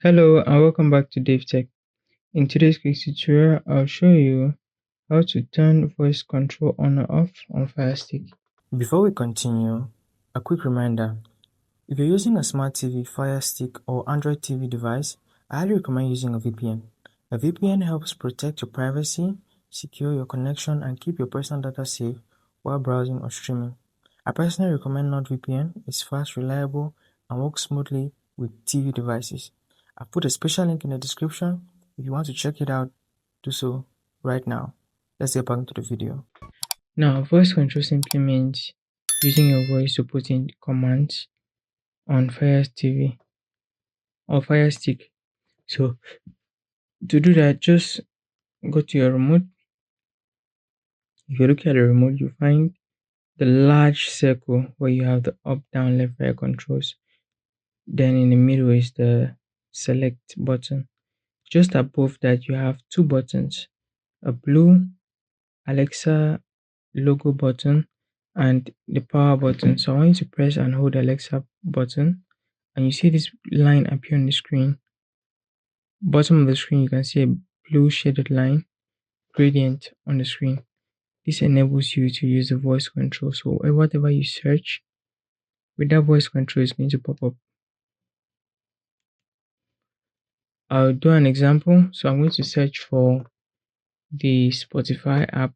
Hello and welcome back to DaveTech. In today's quick tutorial, I'll show you how to turn voice control on or off on Firestick. Before we continue, a quick reminder. If you're using a smart TV, Firestick, or Android TV device, I highly recommend using a VPN. A VPN helps protect your privacy, secure your connection, and keep your personal data safe while browsing or streaming. I personally recommend NordVPN. It's fast, reliable, and works smoothly with TV devices. I've put a special link in the description. If you want to check it out, do so right now. Let's get back into the video. Now, voice control simply means using your voice to put in commands on Fire TV or Firestick. So, to do that, just go to your remote. If you look at the remote, you find the large circle where you have the up, down, left, right controls. Then in the middle is the select button. Just above that, you have two buttons, a blue Alexa logo button and the power button. So I want you to press and hold the Alexa button, and you see this line appear on the screen. Bottom of the screen, you can see a blue shaded line gradient on the screen. This enables you to use the voice control. So whatever you search with that voice control is going to pop up. I'll do an example. So I'm going to search for the Spotify app.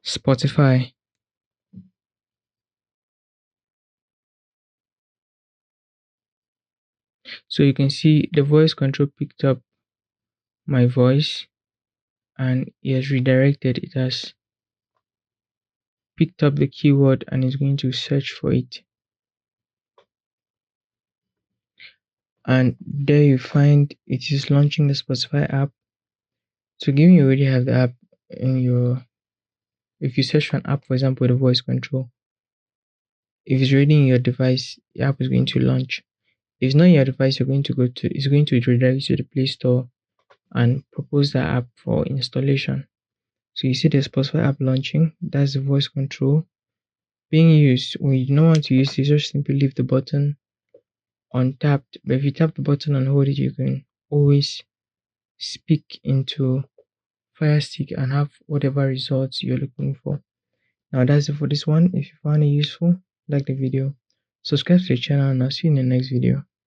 Spotify. So you can see the voice control picked up my voice and it has redirected. It has picked up the keyword and is going to search for it. And there you find it is launching the Spotify app. So given you already have the app in your, if you search for an app, for example, the voice control, if it's already in your device, the app is going to launch. If it's not in your device, it's going to redirect you to the Play Store and propose the app for installation. So you see the Spotify app launching. That's the voice control being used. When you don't want to use it, just simply leave the button untapped. But if you tap the button and hold it, you can always speak into Firestick and have whatever results you're looking for. Now that's it for this one. If you found it useful, like the video, subscribe to the channel, and I'll see you in the next video.